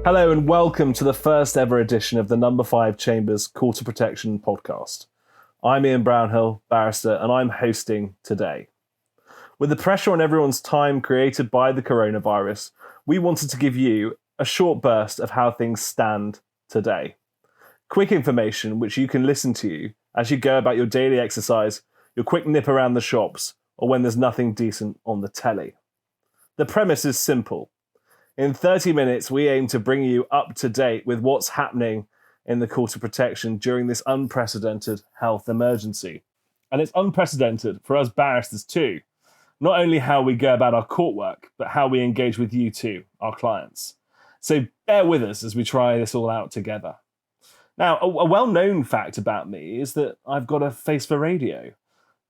Hello and welcome to the first ever edition of the No5 Chambers Quarter Protection podcast. I'm Ian Brownhill, barrister, and I'm hosting today. With the pressure on everyone's time created by the coronavirus, we wanted to give you a short burst of how things stand today. Quick information which you can listen to as you go about your daily exercise, your quick nip around the shops, or when there's nothing decent on the telly. The premise is simple. In 30 minutes, we aim to bring you up to date with what's happening in the Quarter Protection during this unprecedented health emergency. And it's unprecedented for us barristers too. Not only how we go about our court work, but how we engage with you too, our clients. So bear with us as we try this all out together. Now, a well-known fact about me is that I've got a face for radio.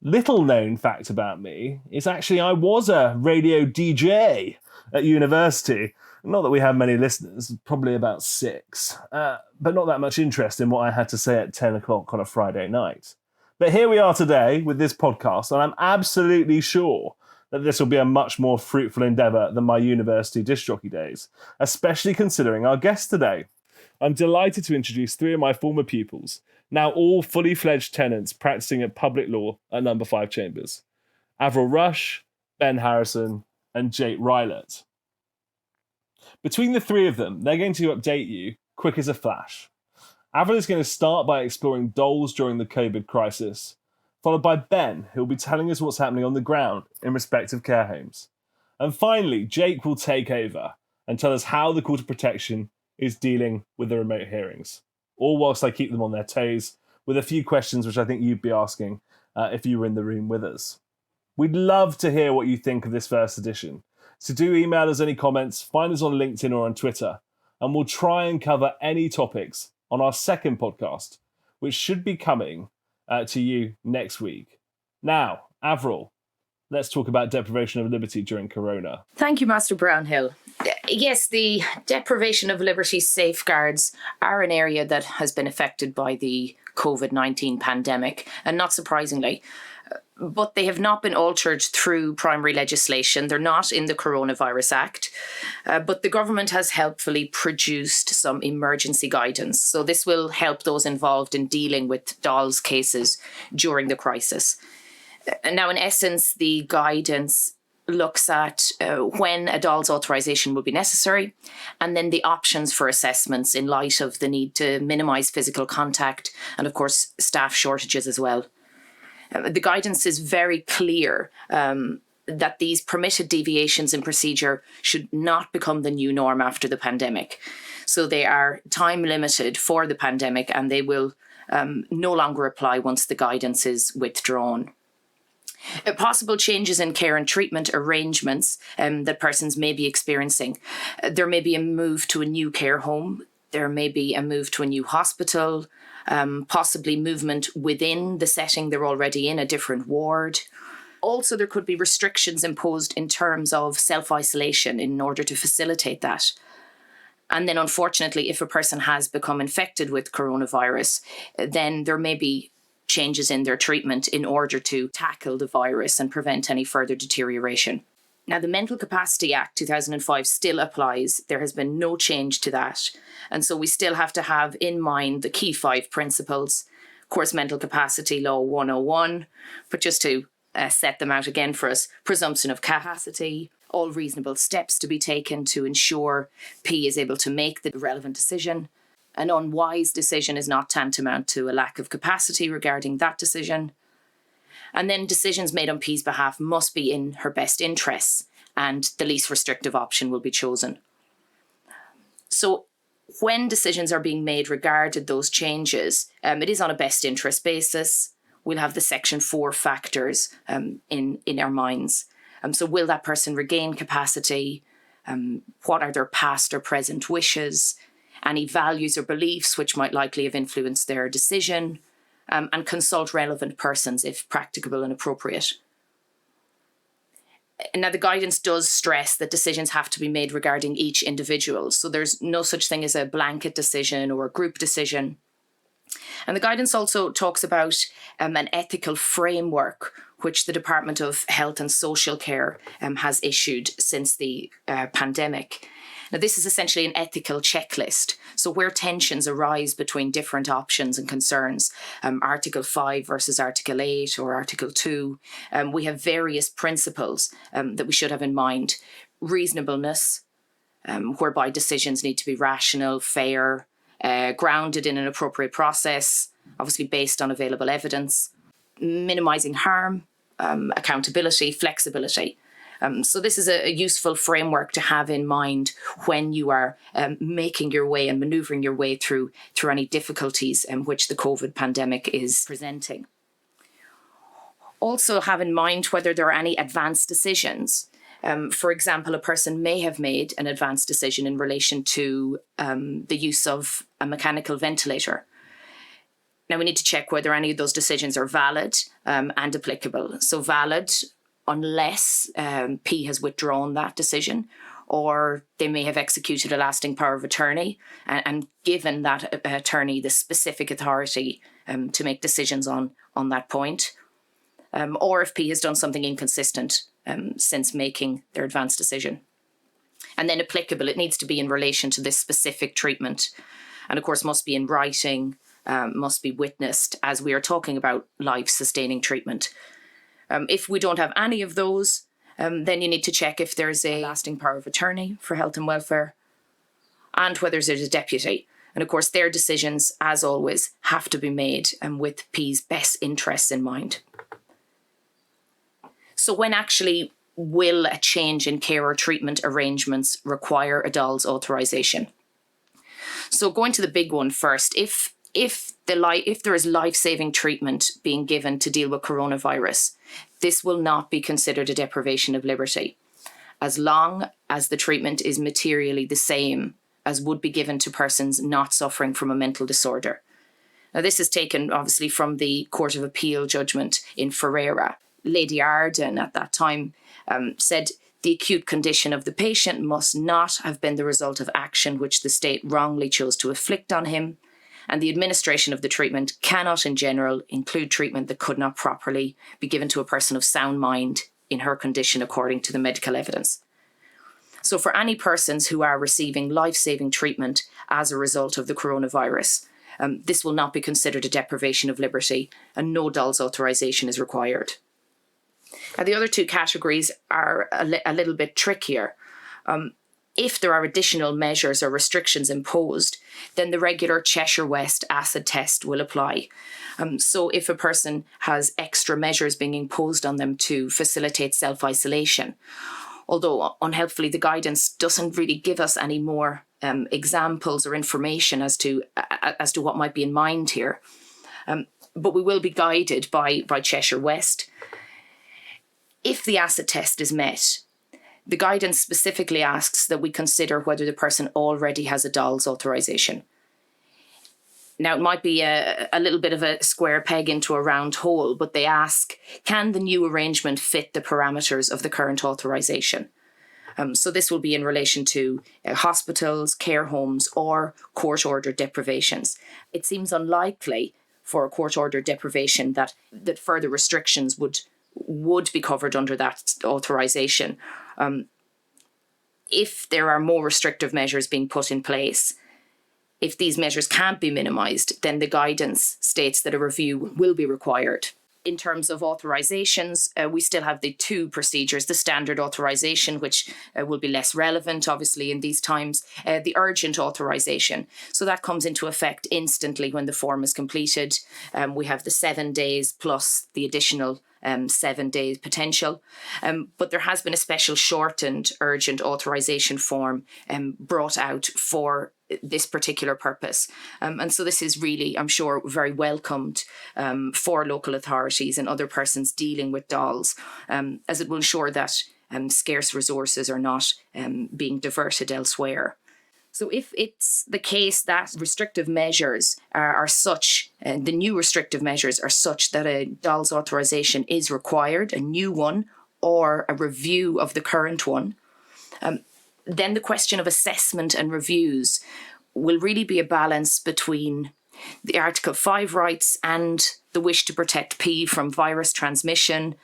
Little known fact about me is actually I was a radio DJ at university. Not that we have many listeners, probably about 6, but not that much interest in what I had to say at 10 o'clock on a Friday night. But here we are today with this podcast, and I'm absolutely sure that this will be a much more fruitful endeavour than my university disc jockey days, especially considering our guest today. I'm delighted to introduce 3 of my former pupils, now all fully fledged tenants practising at public law at No5 Chambers. Avril Rushe, Ben Harrison and Jake Rylatt. Between the 3 of them, they're going to update you quick as a flash. Avril is going to start by exploring DoLS during the COVID crisis, followed by Ben, who will be telling us what's happening on the ground in respective care homes. And finally, Jake will take over and tell us how the Quarter Protection is dealing with the remote hearings, all whilst I keep them on their toes with a few questions which I think you'd be asking if you were in the room with us. We'd love to hear what you think of this first edition. So do email us any comments, find us on LinkedIn or on Twitter, and we'll try and cover any topics on our second podcast, which should be coming to you next week. Now, Avril, let's talk about deprivation of liberty during Corona. Thank you, Master Brownhill. Yes, the deprivation of liberty safeguards are an area that has been affected by the COVID-19 pandemic, and not surprisingly, but they have not been altered through primary legislation. They're not in the Coronavirus Act, but the government has helpfully produced some emergency guidance. So this will help those involved in dealing with DoLS cases during the crisis. Now, in essence, the guidance looks at when a DoLS authorisation will be necessary, and then the options for assessments in light of the need to minimise physical contact and, of course, staff shortages as well. The guidance is very clear that these permitted deviations in procedure should not become the new norm after the pandemic. So they are time limited for the pandemic, and they will no longer apply once the guidance is withdrawn. Possible changes in care and treatment arrangements that persons may be experiencing. There may be a move to a new care home. There may be a move to a new hospital, possibly movement within the setting they're already in, a different ward. Also, there could be restrictions imposed in terms of self-isolation in order to facilitate that. And then, unfortunately, if a person has become infected with coronavirus, then there may be changes in their treatment in order to tackle the virus and prevent any further deterioration. Now, the Mental Capacity Act 2005 still applies. There has been no change to that. And so we still have to have in mind the key 5 principles. Of course, Mental Capacity Law 101, but just to set them out again for us: presumption of capacity, all reasonable steps to be taken to ensure P is able to make the relevant decision. An unwise decision is not tantamount to a lack of capacity regarding that decision. And then decisions made on P's behalf must be in her best interests, and the least restrictive option will be chosen. So when decisions are being made regarding those changes, it is on a best interest basis. We'll have the Section 4 factors in our minds. So will that person regain capacity? What are their past or present wishes? Any values or beliefs which might likely have influenced their decision? And consult relevant persons if practicable and appropriate. Now, the guidance does stress that decisions have to be made regarding each individual. So there's no such thing as a blanket decision or a group decision. And the guidance also talks about an ethical framework which the Department of Health and Social Care has issued since the pandemic. Now, this is essentially an ethical checklist. So where tensions arise between different options and concerns, Article 5 versus Article 8 or Article 2, we have various principles that we should have in mind. Reasonableness, whereby decisions need to be rational, fair, grounded in an appropriate process, obviously based on available evidence. Minimising harm, accountability, flexibility. So this is a useful framework to have in mind when you are making your way and manoeuvring your way through any difficulties which the COVID pandemic is presenting. Also have in mind whether there are any advanced decisions. For example, a person may have made an advanced decision in relation to the use of a mechanical ventilator. Now, we need to check whether any of those decisions are valid and applicable. So valid unless P has withdrawn that decision, or they may have executed a lasting power of attorney and given that attorney the specific authority to make decisions on that point, or if P has done something inconsistent since making their advanced decision. And then applicable, it needs to be in relation to this specific treatment, and of course must be in writing, must be witnessed, as we are talking about life-sustaining treatment. If we don't have any of those, then you need to check if there's a lasting power of attorney for health and welfare and whether there's a deputy. And of course, their decisions, as always, have to be made with P's best interests in mind. So when actually will a change in care or treatment arrangements require a DoLS authorisation? So going to the big one first, if there is life-saving treatment being given to deal with coronavirus, this will not be considered a deprivation of liberty, as long as the treatment is materially the same as would be given to persons not suffering from a mental disorder. Now, this is taken, obviously, from the Court of Appeal judgment in Ferreira. Lady Arden, at that time, said the acute condition of the patient must not have been the result of action which the state wrongly chose to inflict on him, and the administration of the treatment cannot in general include treatment that could not properly be given to a person of sound mind in her condition according to the medical evidence. So for any persons who are receiving life-saving treatment as a result of the coronavirus, this will not be considered a deprivation of liberty and no DoLS authorisation is required. Now, the other two categories are a little bit trickier. If there are additional measures or restrictions imposed, then the regular Cheshire West acid test will apply. So if a person has extra measures being imposed on them to facilitate self-isolation, although unhelpfully the guidance doesn't really give us any more examples or information as to what might be in mind here, but we will be guided by Cheshire West. If the acid test is met, the guidance specifically asks that we consider whether the person already has a DoLS authorisation. Now, it might be a little bit of a square peg into a round hole, but they ask, can the new arrangement fit the parameters of the current authorisation? So this will be in relation to hospitals, care homes, or court-ordered deprivations. It seems unlikely for a court-ordered deprivation that further restrictions would be covered under that authorisation. If there are more restrictive measures being put in place, if these measures can't be minimised, then the guidance states that a review will be required. In terms of authorisations, we still have the two procedures, the standard authorisation, which will be less relevant, obviously, in these times, the urgent authorisation. So that comes into effect instantly when the form is completed. We have the 7 days plus the additional 7 days potential. But there has been a special shortened urgent authorisation form brought out for this particular purpose. And so this is really, I'm sure, very welcomed for local authorities and other persons dealing with DoLS, as it will ensure that scarce resources are not being diverted elsewhere. So if it's the case that restrictive measures are such, the new restrictive measures are such that a DoLS authorisation is required, a new one, or a review of the current one, then the question of assessment and reviews will really be a balance between the Article 5 rights and the wish to protect P from virus transmission,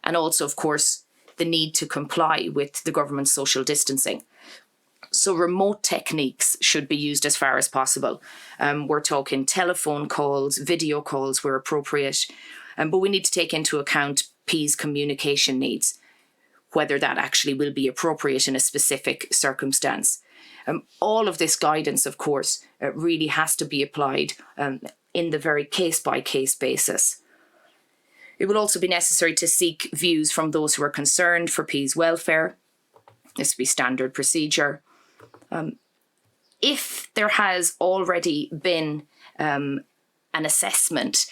and also, of course, the need to comply with the government's social distancing. So remote techniques should be used as far as possible. We're talking telephone calls, video calls where appropriate, but we need to take into account P's communication needs, whether that actually will be appropriate in a specific circumstance. All of this guidance, of course, really has to be applied in the very case-by-case basis. It will also be necessary to seek views from those who are concerned for P's welfare. This will be standard procedure. If there has already been an assessment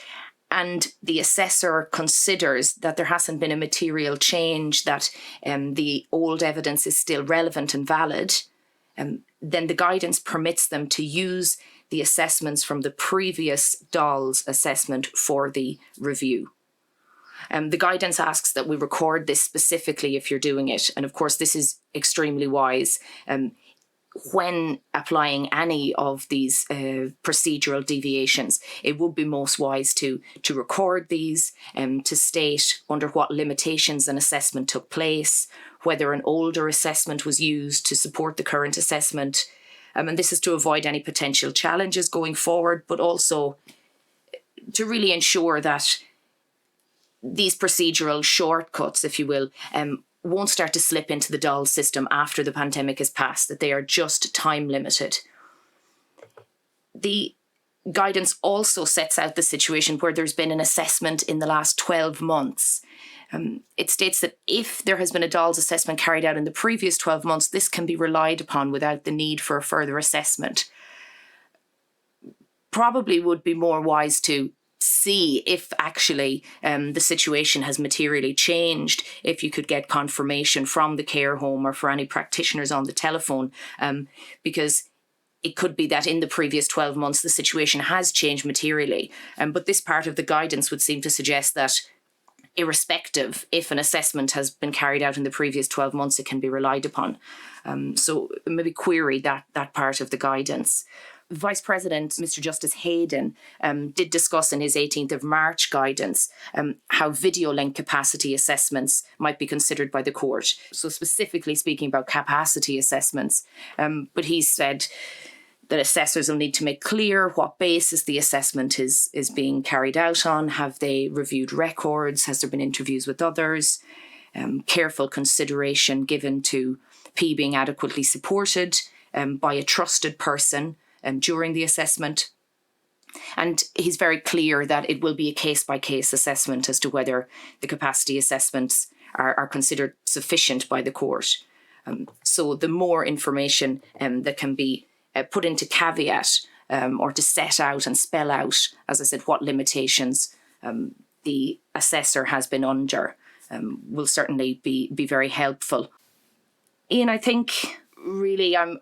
and the assessor considers that there hasn't been a material change, that the old evidence is still relevant and valid, then the guidance permits them to use the assessments from the previous DoLS assessment for the review. The guidance asks that we record this specifically if you're doing it. And of course, this is extremely wise. When applying any of these procedural deviations, it would be most wise to record these, to state under what limitations an assessment took place, whether an older assessment was used to support the current assessment. And this is to avoid any potential challenges going forward, but also to really ensure that these procedural shortcuts, if you will, won't start to slip into the DoLS system after the pandemic has passed, that they are just time limited. The guidance also sets out the situation where there's been an assessment in the last 12 months. It states that if there has been a DoLS assessment carried out in the previous 12 months, this can be relied upon without the need for a further assessment. Probably would be more wise to see if actually the situation has materially changed, if you could get confirmation from the care home or for any practitioners on the telephone, because it could be that in the previous 12 months the situation has changed materially. But this part of the guidance would seem to suggest that irrespective, if an assessment has been carried out in the previous 12 months, it can be relied upon. So maybe query that part of the guidance. Vice President Mr. Justice Hayden did discuss in his 18th of March guidance how video link capacity assessments might be considered by the court. So specifically speaking about capacity assessments, but he said that assessors will need to make clear what basis the assessment is being carried out on. Have they reviewed records? Has there been interviews with others? Careful consideration given to P being adequately supported by a trusted person during the assessment. And he's very clear that it will be a case-by-case assessment as to whether the capacity assessments are considered sufficient by the court. So the more information that can be put into caveat or to set out and spell out, as I said, what limitations the assessor has been under will certainly be very helpful. Ian, I think really I'm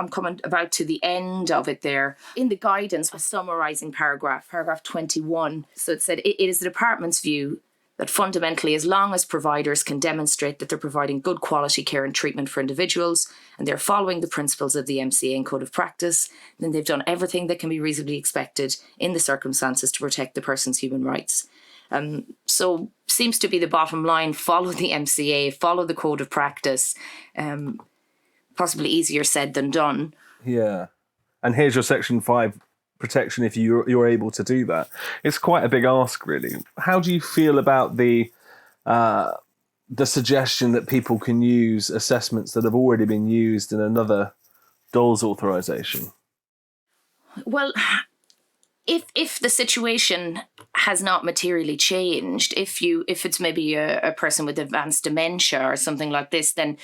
coming about to the end of it there. In the guidance, a summarising paragraph 21. So it said, it is the department's view that fundamentally, as long as providers can demonstrate that they're providing good quality care and treatment for individuals and they're following the principles of the MCA and Code of Practice, then they've done everything that can be reasonably expected in the circumstances to protect the person's human rights. So seems to be the bottom line: follow the MCA, follow the Code of Practice. Possibly easier said than done. Yeah. And here's your Section 5 protection if you're able to do that. It's quite a big ask, really. How do you feel about the suggestion that people can use assessments that have already been used in another DoLS authorization? Well, if the situation has not materially changed, if it's maybe a person with advanced dementia or something like this, then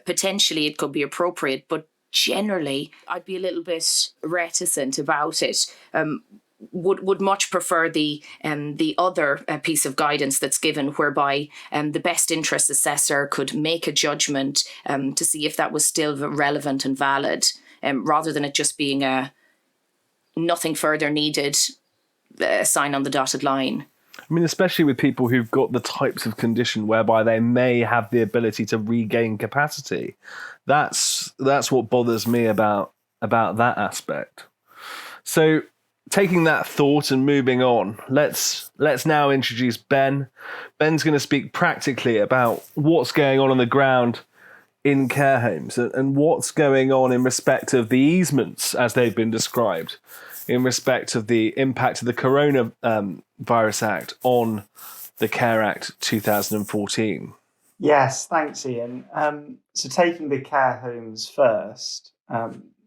potentially it could be appropriate. But generally, I'd be a little bit reticent about it. Would much prefer the other piece of guidance that's given, whereby the best interest assessor could make a judgment to see if that was still relevant and valid, rather than it just being a nothing further needed sign on the dotted line. I mean, especially with people who've got the types of condition whereby they may have the ability to regain capacity. That's what bothers me about that aspect. So taking that thought and moving on, let's now introduce Ben. Ben's going to speak practically about what's going on the ground in care homes and what's going on in respect of the easements as they've been described, in respect of the impact of the Coronavirus Act on the Care Act 2014. Yes, thanks, Ian. So taking the care homes first,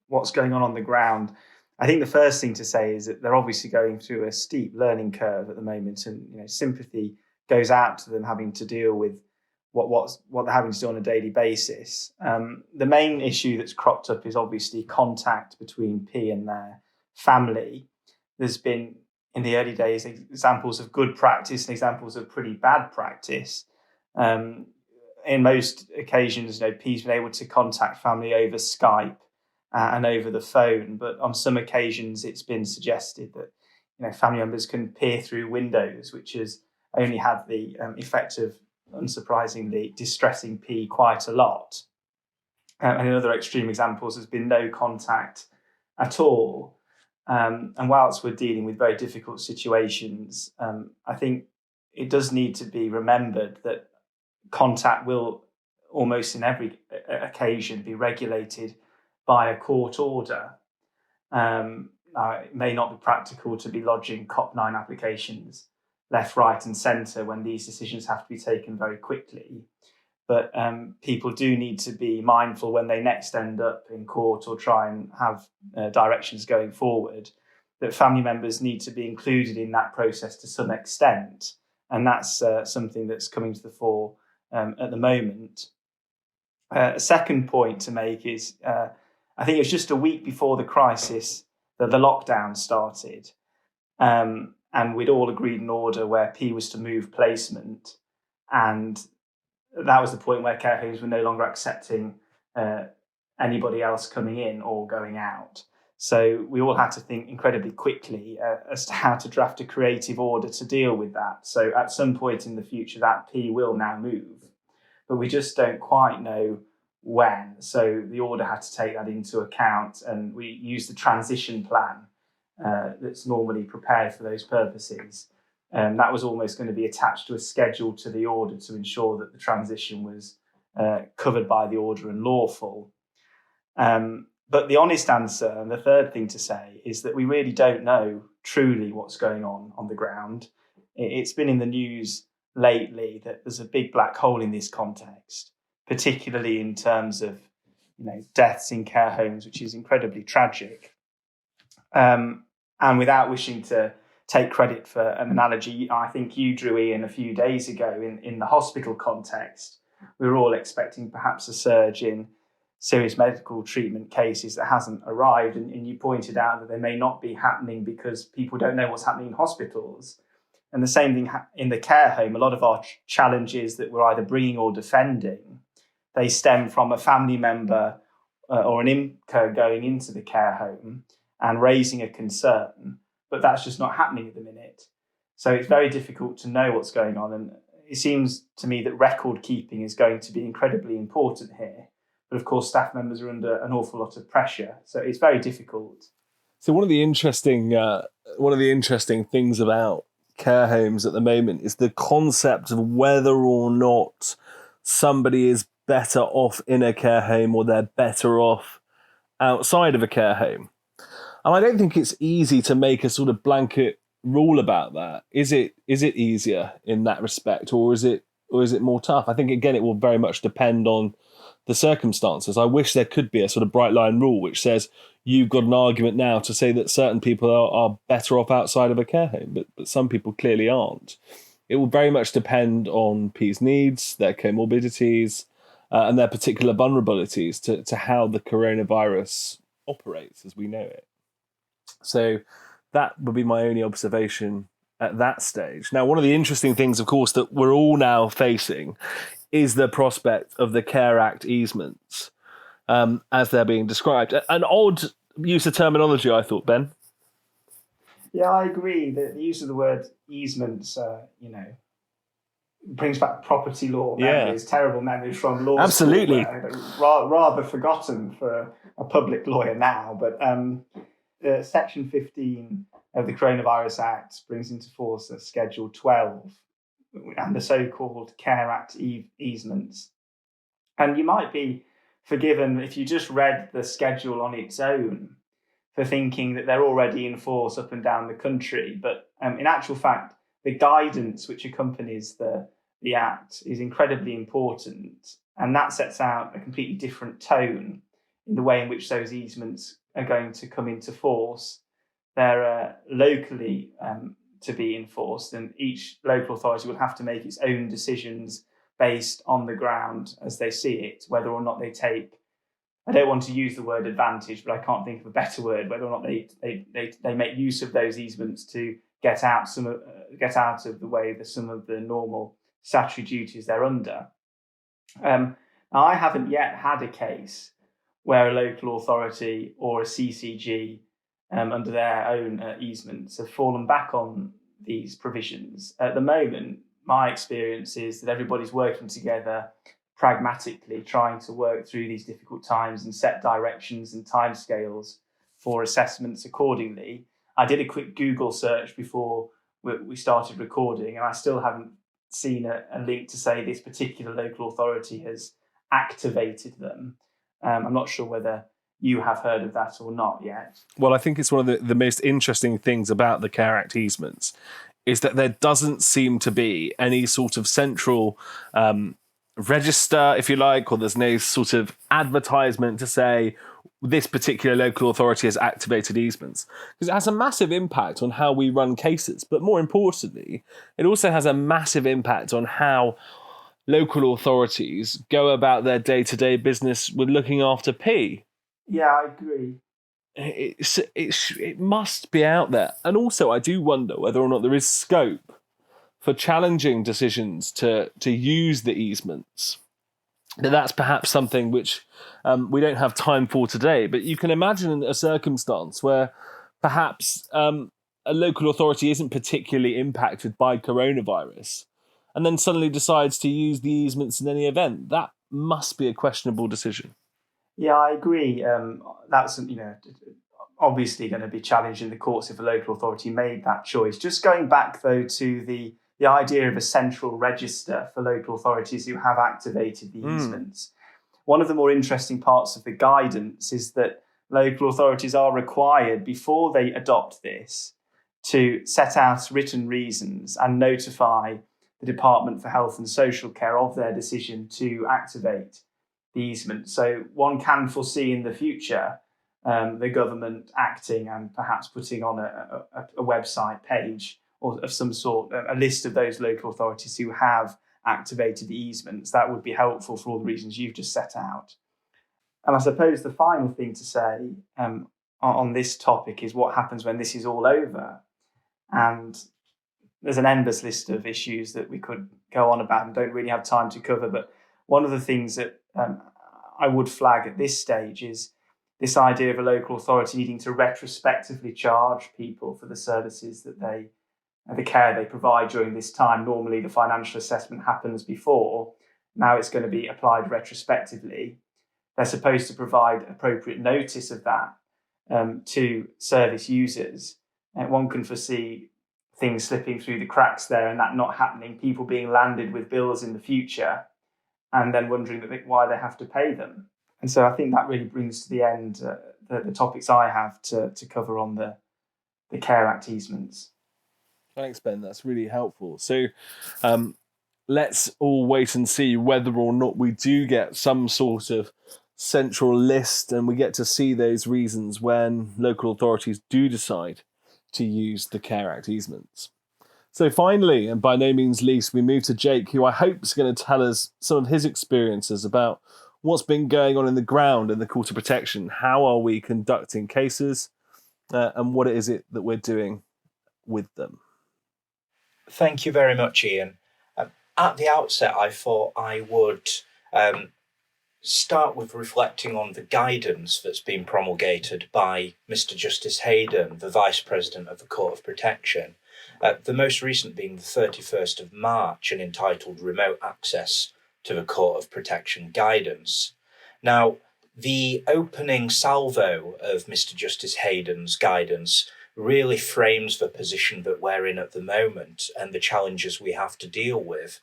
what's going on the ground, I think the first thing to say is that they're obviously going through a steep learning curve at the moment, and sympathy goes out to them having to deal with what they're having to do on a daily basis. The main issue that's cropped up is obviously contact between P and their family. There's been, in the early days, examples of good practice and examples of pretty bad practice. In most occasions, P's been able to contact family over Skype and over the phone, but on some occasions it's been suggested that family members can peer through windows, which has only had the effect of, unsurprisingly, distressing P quite a lot. And in other extreme examples, there's been no contact at all. And whilst we're dealing with very difficult situations, I think it does need to be remembered that contact will almost in every occasion be regulated by a court order. It may not be practical to be lodging COP9 applications left, right and centre when these decisions have to be taken very quickly. But people do need to be mindful when they next end up in court or try and have directions going forward, that family members need to be included in that process to some extent. And that's something that's coming to the fore at the moment. A second point to make is, I think it was just a week before the crisis that the lockdown started. And we'd all agreed an order where P was to move placement. And that was the point where care homes were no longer accepting anybody else coming in or going out. So we all had to think incredibly quickly as to how to draft a creative order to deal with that. So at some point in the future, that P will now move, but we just don't quite know when. So the order had to take that into account, and we used the transition plan that's normally prepared for those purposes. That was almost going to be attached to a schedule to the order to ensure that the transition was covered by the order and lawful. But the honest answer, and the third thing to say, is that we really don't know truly what's going on the ground. It's been in the news lately that there's a big black hole in this context, particularly in terms of deaths in care homes, which is incredibly tragic. And without wishing to take credit for an analogy, I think you drew in a few days ago in the hospital context. We were all expecting perhaps a surge in serious medical treatment cases that hasn't arrived. And you pointed out that they may not be happening because people don't know what's happening in hospitals. And the same thing in the care home. A lot of our challenges that we're either bringing or defending, they stem from a family member or an IMCA going into the care home and raising a concern, but that's just not happening at the minute. So it's very difficult to know what's going on. And it seems to me that record keeping is going to be incredibly important here. But of course, staff members are under an awful lot of pressure. So it's very difficult. So one of the interesting things about care homes at the moment is the concept of whether or not somebody is better off in a care home or they're better off outside of a care home. And I don't think it's easy to make a sort of blanket rule about that. Is it easier in that respect, or is it more tough? I think again it will very much depend on the circumstances. I wish there could be a sort of bright line rule which says you've got an argument now to say that certain people are better off outside of a care home, but some people clearly aren't. It will very much depend on P's needs, their comorbidities, and their particular vulnerabilities to how the coronavirus operates as we know it. So that would be my only observation at that stage. Now, one of the interesting things, of course, that we're all now facing is the prospect of the Care Act easements as they're being described. An odd use of terminology, I thought, Ben. Yeah, I agree. The use of the word easements, brings back property law memories, terrible memories from law Absolutely. School, rather forgotten for a public lawyer now. But Section 15 of the Coronavirus Act brings into force a Schedule 12 and the so-called Care Act easements. And you might be forgiven if you just read the schedule on its own for thinking that they're already in force up and down the country. But in actual fact, the guidance which accompanies the Act is incredibly important. And that sets out a completely different tone in the way in which those easements are going to come into force. They're locally to be enforced, and each local authority will have to make its own decisions based on the ground as they see it, whether or not they take, I don't want to use the word advantage, but I can't think of a better word, whether or not they make use of those easements to get out of the way some of the normal statutory duties they're under. Now, I haven't yet had a case where a local authority or a CCG under their own easements have fallen back on these provisions. At the moment, my experience is that everybody's working together pragmatically, trying to work through these difficult times and set directions and timescales for assessments accordingly. I did a quick Google search before we started recording, and I still haven't seen a link to say this particular local authority has activated them. I'm not sure whether you have heard of that or not yet. Well, I think it's one of the most interesting things about the Care Act easements is that there doesn't seem to be any sort of central register, if you like, or there's no sort of advertisement to say this particular local authority has activated easements, because it has a massive impact on how we run cases. But more importantly, it also has a massive impact on how local authorities go about their day-to-day business with looking after P. Yeah, I agree. It must be out there. And also, I do wonder whether or not there is scope for challenging decisions to use the easements. That's perhaps something which we don't have time for today, but you can imagine a circumstance where perhaps a local authority isn't particularly impacted by coronavirus and then suddenly decides to use the easements in any event. That must be a questionable decision. Yeah, I agree. That's obviously going to be challenged in the courts if a local authority made that choice. Just going back, though, to the idea of a central register for local authorities who have activated the easements. One of the more interesting parts of the guidance is that local authorities are required, before they adopt this, to set out written reasons and notify the Department for Health and Social Care of their decision to activate the easement. So one can foresee in the future the government acting and perhaps putting on a website page or of some sort, a list of those local authorities who have activated the easements. That would be helpful for all the reasons you've just set out. And I suppose the final thing to say on this topic is what happens when this is all over. And there's an endless list of issues that we could go on about and don't really have time to cover. But one of the things that I would flag at this stage is this idea of a local authority needing to retrospectively charge people for the services that the care they provide during this time. Normally the financial assessment happens before. Now it's going to be applied retrospectively. They're supposed to provide appropriate notice of that to service users. And one can foresee things slipping through the cracks there and that not happening, people being landed with bills in the future and then wondering why they have to pay them. And so I think that really brings to the end the topics I have to cover on the Care Act easements. Thanks, Ben. That's really helpful. So let's all wait and see whether or not we do get some sort of central list and we get to see those reasons when local authorities do decide to use the Care Act easements. So finally, and by no means least, we move to Jake, who I hope is going to tell us some of his experiences about what's been going on in the ground in the Court of Protection. How are we conducting cases and what is it that we're doing with them? Thank you very much, Ian. At the outset, I thought I would start with reflecting on the guidance that's been promulgated by Mr. Justice Hayden, the Vice President of the Court of Protection, the most recent being the 31st of March and entitled Remote Access to the Court of Protection Guidance. Now, the opening salvo of Mr. Justice Hayden's guidance really frames the position that we're in at the moment and the challenges we have to deal with.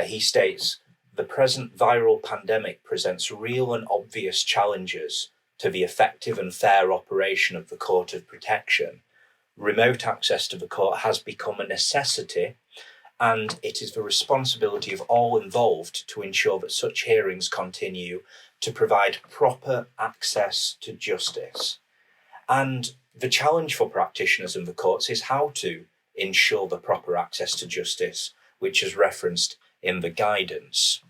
He states, "The present viral pandemic presents real and obvious challenges to the effective and fair operation of the Court of Protection. Remote access to the court has become a necessity, and it is the responsibility of all involved to ensure that such hearings continue to provide proper access to justice." And the challenge for practitioners in the courts is how to ensure the proper access to justice, which is referenced in the guidance.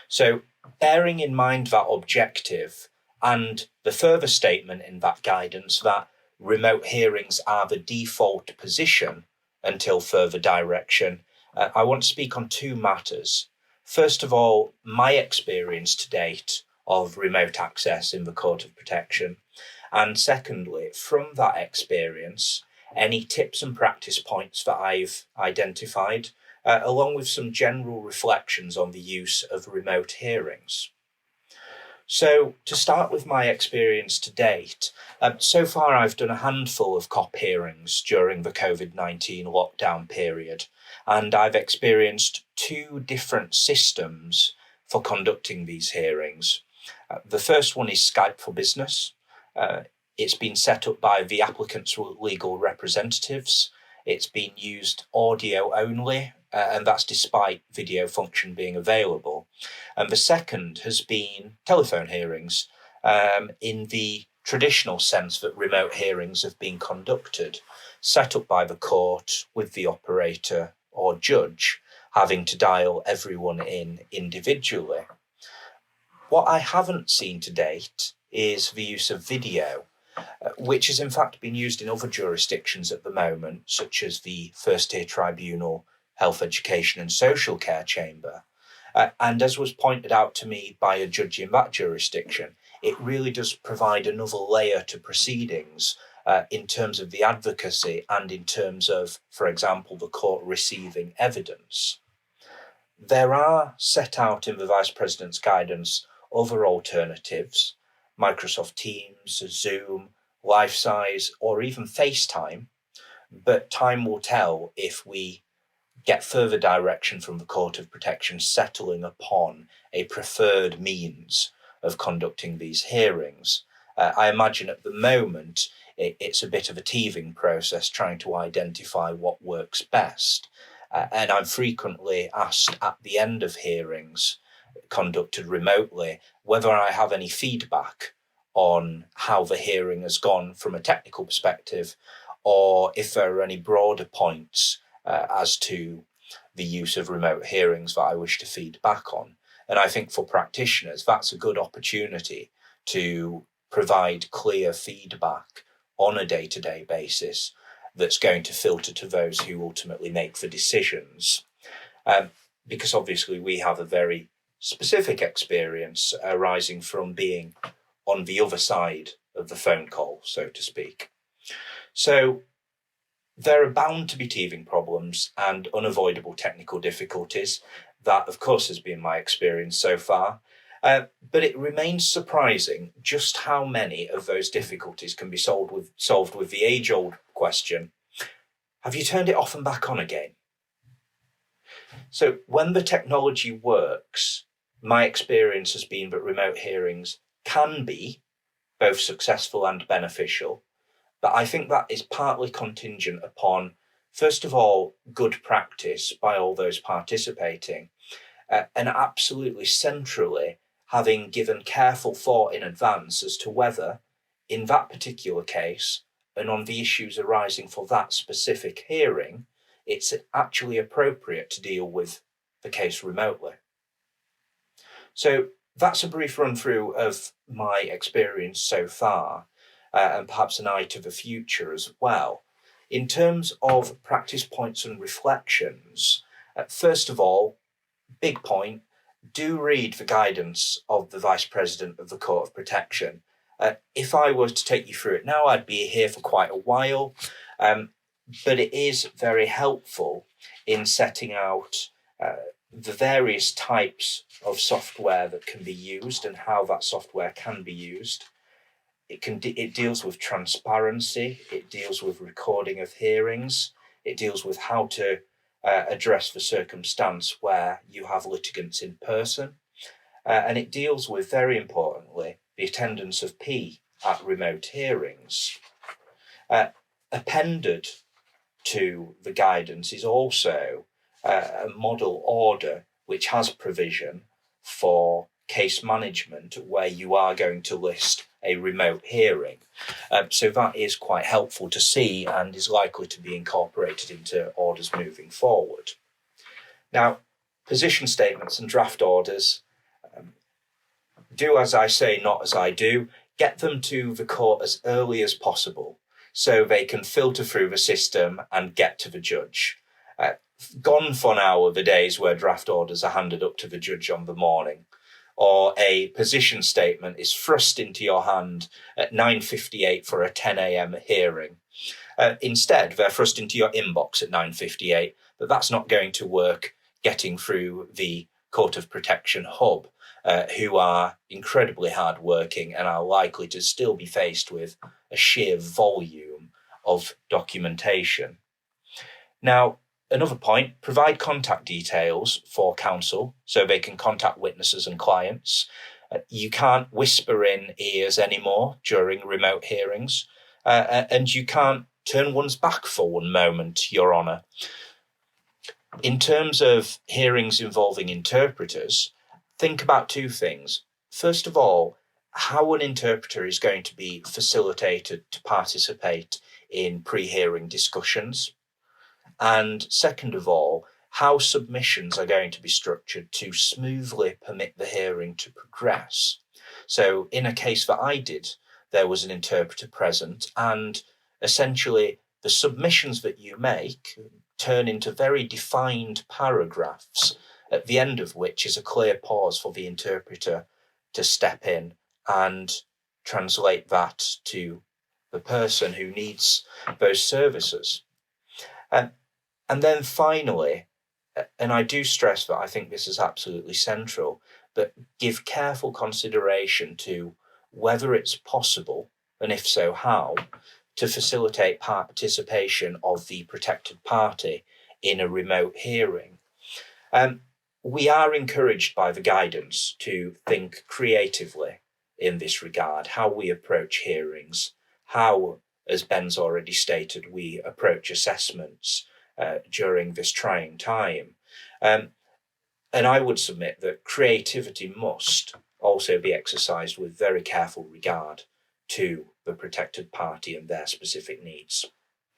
So, bearing in mind that objective and the further statement in that guidance that remote hearings are the default position until further direction, I want to speak on two matters. First of all, my experience to date of remote access in the Court of Protection. And secondly, from that experience, any tips and practice points that I've identified, along with some general reflections on the use of remote hearings. So, to start with my experience to date, so far I've done a handful of COP hearings during the COVID-19 lockdown period, and I've experienced two different systems for conducting these hearings. The first one is Skype for Business. It's been set up by the applicant's legal representatives. It's been used audio only, and that's despite video function being available. And the second has been telephone hearings, in the traditional sense that remote hearings have been conducted, set up by the court with the operator or judge having to dial everyone in individually. What I haven't seen to date is the use of video, which has in fact been used in other jurisdictions at the moment, such as the First Tier Tribunal, Health, Education and Social Care Chamber. And as was pointed out to me by a judge in that jurisdiction, it really does provide another layer to proceedings in terms of the advocacy and in terms of, for example, the court receiving evidence. There are set out in the Vice President's guidance other alternatives, Microsoft Teams, Zoom, Life-Size, or even FaceTime, but time will tell if we get further direction from the Court of Protection settling upon a preferred means of conducting these hearings. I imagine at the moment it's a bit of a teething process trying to identify what works best. And I'm frequently asked at the end of hearings conducted remotely whether I have any feedback on how the hearing has gone from a technical perspective, or if there are any broader points as to the use of remote hearings that I wish to feed back on. And I think for practitioners, that's a good opportunity to provide clear feedback on a day-to-day basis that's going to filter to those who ultimately make the decisions. Because obviously we have a very specific experience arising from being on the other side of the phone call, so to speak. So there are bound to be teething problems and unavoidable technical difficulties. That, of course, has been my experience so far. But it remains surprising just how many of those difficulties can be solved with the age-old question, have you turned it off and back on again? So when the technology works, my experience has been that remote hearings can be both successful and beneficial. But I think that is partly contingent upon, first of all, good practice by all those participating, and absolutely centrally having given careful thought in advance as to whether, in that particular case, and on the issues arising for that specific hearing, it's actually appropriate to deal with the case remotely. So that's a brief run through of my experience so far, and perhaps an eye to the future as well. In terms of practice points and reflections, first of all, big point, do read the guidance of the Vice President of the Court of Protection. If I was to take you through it now, I'd be here for quite a while, but it is very helpful in setting out the various types of software that can be used and how that software can be used. It deals with transparency. It deals with recording of hearings. It deals with how to address the circumstance where you have litigants in person. And it deals with, very importantly, the attendance of P at remote hearings. Appended to the guidance is also a model order which has provision for case management where you are going to list a remote hearing. So that is quite helpful to see and is likely to be incorporated into orders moving forward. Now, position statements and draft orders, do as I say, not as I do. Get them to the court as early as possible so they can filter through the system and get to the judge. Gone for now are the days where draft orders are handed up to the judge on the morning, or a position statement is thrust into your hand at 9:58 for a 10 a.m. hearing. Instead, they're thrust into your inbox at 9:58, but that's not going to work getting through the Court of Protection hub, who are incredibly hardworking and are likely to still be faced with a sheer volume of documentation. Now, another point, provide contact details for counsel so they can contact witnesses and clients. You can't whisper in ears anymore during remote hearings, and you can't turn one's back for one moment, Your Honour. In terms of hearings involving interpreters, think about two things. First of all, how an interpreter is going to be facilitated to participate in pre-hearing discussions. And second of all, how submissions are going to be structured to smoothly permit the hearing to progress. So in a case that I did, there was an interpreter present, and essentially the submissions that you make turn into very defined paragraphs, at the end of which is a clear pause for the interpreter to step in and translate that to the person who needs those services. And then finally, and I do stress that I think this is absolutely central, but give careful consideration to whether it's possible, and if so, how, to facilitate participation of the protected party in a remote hearing. We are encouraged by the guidance to think creatively in this regard, how we approach hearings, how, as Ben's already stated, we approach assessments during this trying time. And I would submit that creativity must also be exercised with very careful regard to the protected party and their specific needs.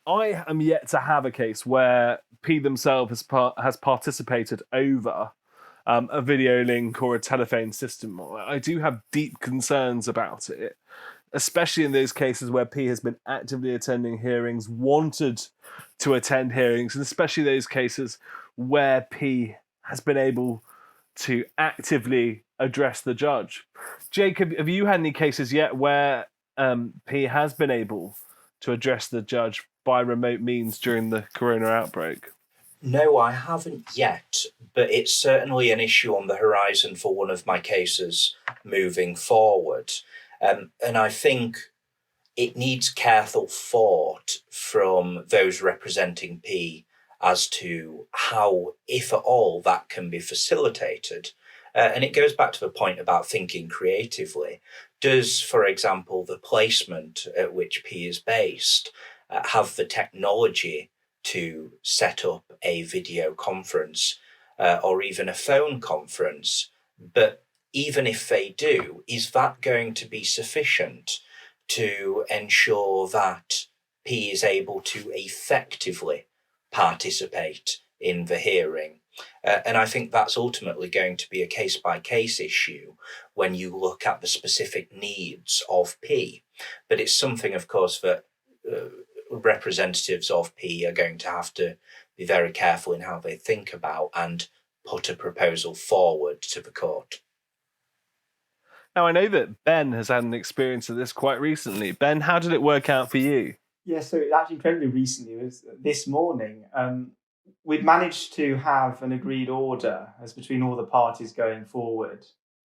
I am yet to have a case where P themselves has participated over a video link or a telephone system. I do have deep concerns about it, especially in those cases where P has been actively attending hearings, wanted to attend hearings, and especially those cases where P has been able to actively address the judge. Jake, have you had any cases yet where P has been able to address the judge by remote means during the corona outbreak? No, I haven't yet, but it's certainly an issue on the horizon for one of my cases moving forward. And I think it needs careful thought from those representing P as to how, if at all, that can be facilitated. And it goes back to the point about thinking creatively. Does, for example, the placement at which P is based have the technology to set up a video conference or even a phone conference? But even if they do, is that going to be sufficient to ensure that P is able to effectively participate in the hearing? And I think that's ultimately going to be a case-by-case issue when you look at the specific needs of P. But it's something, of course, that representatives of P are going to have to be very careful in how they think about and put a proposal forward to the court. Now, I know that Ben has had an experience of this quite recently. Ben, how did it work out for you? Yeah, so actually incredibly recently, it was this morning. We'd managed to have an agreed order as between all the parties going forward.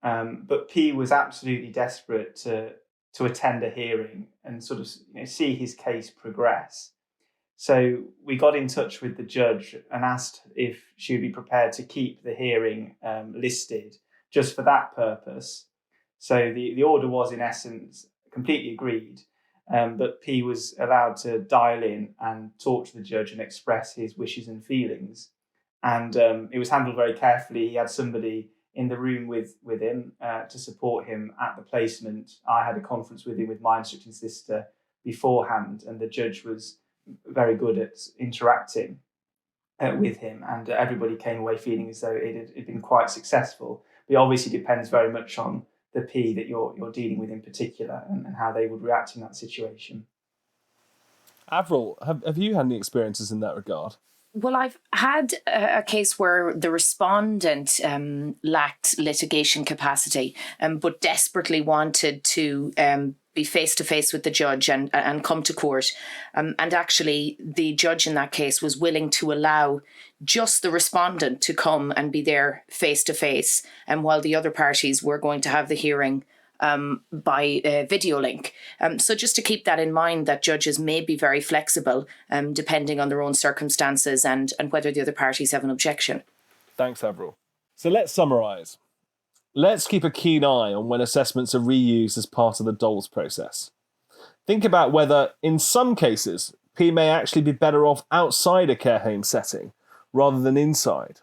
But P was absolutely desperate to to attend a hearing and sort of see his case progress. So we got in touch with the judge and asked if she would be prepared to keep the hearing listed just for that purpose. So the order was, in essence, completely agreed, but P was allowed to dial in and talk to the judge and express his wishes and feelings. And it was handled very carefully. He had somebody in the room with him to support him at the placement. I had a conference with him with my instructing solicitor beforehand, and the judge was very good at interacting with him, and everybody came away feeling as though it had been quite successful. But it obviously depends very much on the P that you're dealing with in particular and how they would react in that situation. Avril, have you had any experiences in that regard? Well, I've had a case where the respondent lacked litigation capacity, but desperately wanted to be face-to-face with the judge and come to court. And actually, the judge in that case was willing to allow just the respondent to come and be there face-to-face, and while the other parties were going to have the hearing by video link. So just to keep that in mind, that judges may be very flexible depending on their own circumstances and whether the other parties have an objection. Thanks, Avril. So let's summarise. Let's keep a keen eye on when assessments are reused as part of the DoLS process. Think about whether, in some cases, P may actually be better off outside a care home setting rather than inside.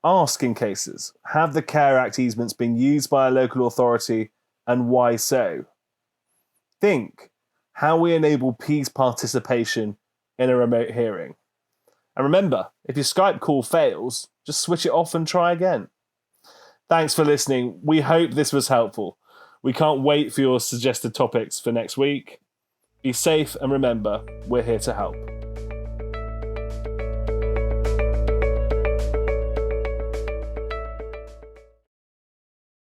Ask in cases, have the Care Act easements been used by a local authority and why so? Think how we enable P's participation in a remote hearing. And remember, if your Skype call fails, just switch it off and try again. Thanks for listening. We hope this was helpful. We can't wait for your suggested topics for next week. Be safe and remember, we're here to help.